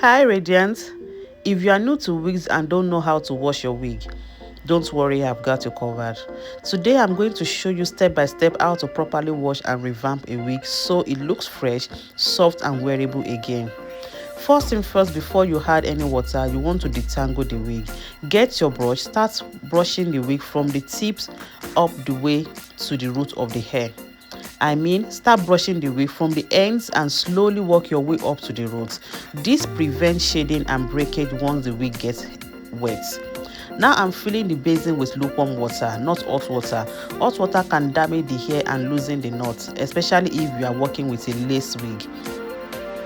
Hi Radiant, if you are new to wigs and don't know how to wash your wig, don't worry, I've got you covered. Today I'm going to show you step by step how to properly wash and revamp a wig so it looks fresh, soft and wearable again. First thing first, before you add any water, you want to detangle the wig. Get your brush, start brushing the wig from the tips up the way to the root of the hair. Start brushing the wig from the ends and slowly work your way up to the roots. This prevents shading and breakage once the wig gets wet. Now I'm filling the basin with lukewarm water, not hot water. Hot water can damage the hair and loosen the knots, especially if you are working with a lace wig.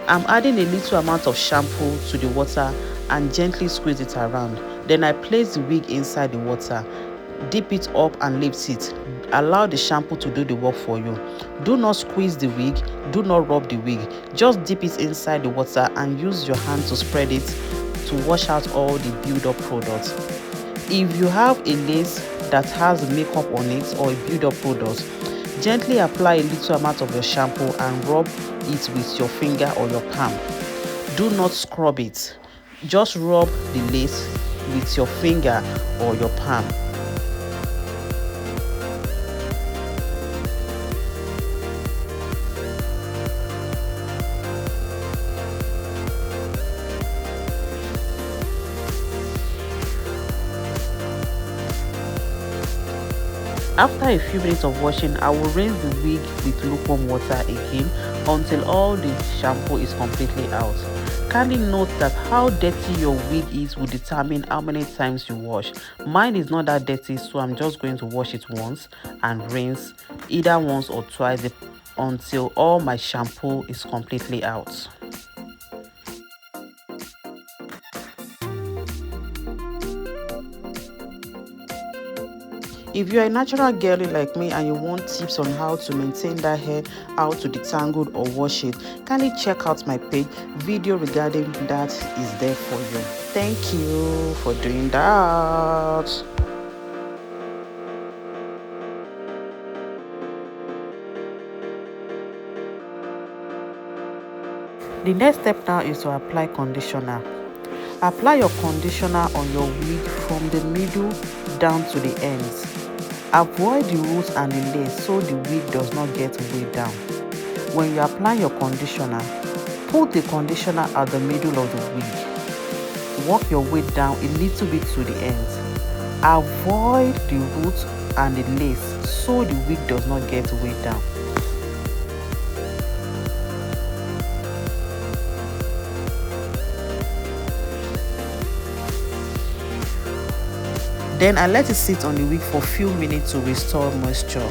I'm adding a little amount of shampoo to the water and gently squeeze it around. Then I place the wig inside the water. Dip it up and lift it. Allow the shampoo to do the work for you. Do not squeeze the wig, do not rub the wig. Just dip it inside the water and use your hand to spread it to wash out all the build-up products. If you have a lace that has makeup on it or a build-up product, gently apply a little amount of your shampoo and rub it with your finger or your palm. Do not scrub it. Just rub the lace with your finger or your palm. After a few minutes of washing, I will rinse the wig with lukewarm water again until all the shampoo is completely out. Kindly note that how dirty your wig is will determine how many times you wash. Mine is not that dirty, so I'm just going to wash it once and rinse either once or twice until all my shampoo is completely out. If you are a natural girly like me and you want tips on how to maintain that hair, how to detangle or wash it, kindly check out my page. Video regarding that is there for you. Thank you for doing that. The next step now is to apply conditioner. Apply your conditioner on your wig from the middle down to the ends. Avoid the roots and the lace so the wig does not get weighed down. When you apply your conditioner, put the conditioner at the middle of the wig. Work your way down a little bit to the ends. Avoid the roots and the lace so the wig does not get weighed down. Then I let it sit on the wig for a few minutes to restore moisture.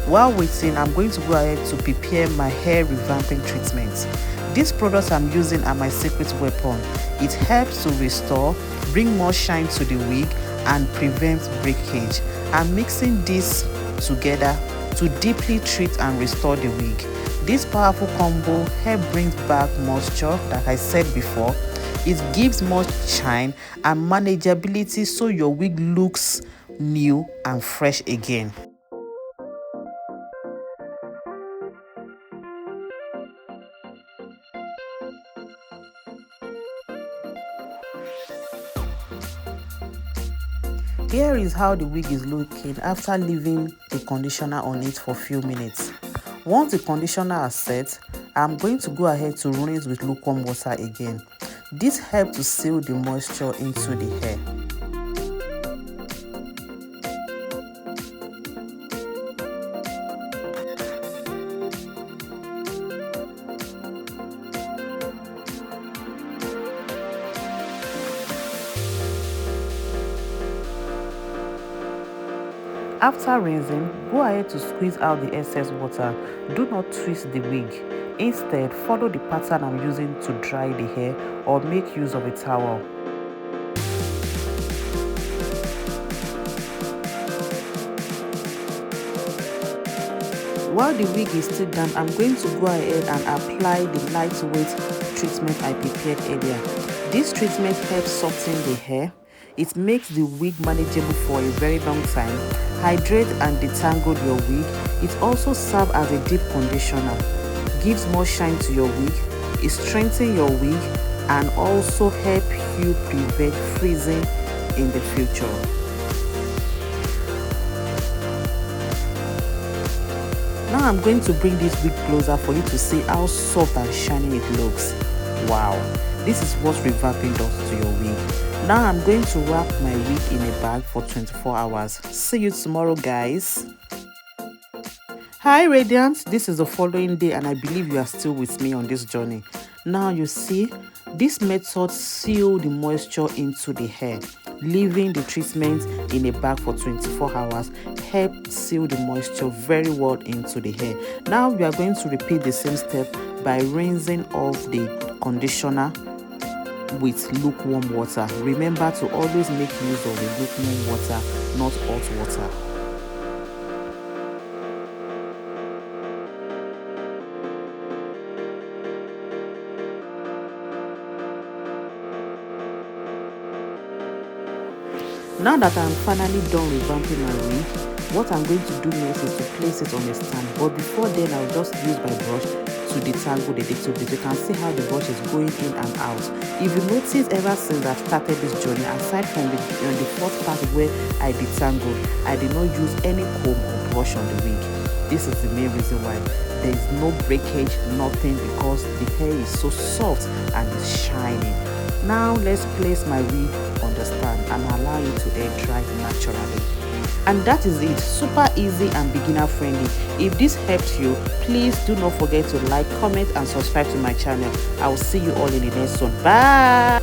While waiting, I'm going to go ahead to prepare my hair revamping treatment. These products I'm using are my secret weapon. It helps to restore, bring more shine to the wig and prevent breakage. I'm mixing this together to deeply treat and restore the wig. This powerful combo helps bring back moisture, like I said before. It gives more shine and manageability so your wig looks new and fresh again. Here is how the wig is looking after leaving the conditioner on it for a few minutes. Once the conditioner is set, I'm going to go ahead to rinse with lukewarm water again. This helps to seal the moisture into the hair. After rinsing, go ahead to squeeze out the excess water. Do not twist the wig. Instead, follow the pattern I'm using to dry the hair or make use of a towel. While the wig is still damp, I'm going to go ahead and apply the lightweight treatment I prepared earlier. This treatment helps soften the hair. It makes the wig manageable for a very long time. Hydrate and detangle your wig. It also serves as a deep conditioner. Gives more shine to your wig. It strengthens your wig and also help you prevent freezing in the future. Now I'm going to bring this wig closer for you to see how soft and shiny it looks. Wow, this is what revamping does to your wig. Now I'm going to wrap my wig in a bag for 24 hours. See you tomorrow, guys. Hi Radiant, this is the following day and I believe you are still with me on this journey. Now you see, this method seals the moisture into the hair. Leaving the treatment in a bag for 24 hours help seal the moisture very well into the hair. Now we are going to repeat the same step by rinsing off the conditioner with lukewarm water. Remember to always make use of a lukewarm water, not hot water. Now that I'm finally done revamping my wig, what I'm going to do next is to place it on a stand. But before then, I'll just use my brush to detangle the little bit. You can see how the brush is going in and out. If you notice, ever since I've started this journey, aside from the first part where I detangled, I did not use any comb or brush on the wig. This is the main reason why. There is no breakage, nothing, because the hair is so soft and it's shiny. Now let's place my wig on the stand and allow it to air dry naturally. And that is it. Super easy and beginner friendly. If this helped you, please do not forget to like, comment and subscribe to my channel. I will see you all in the next one. Bye.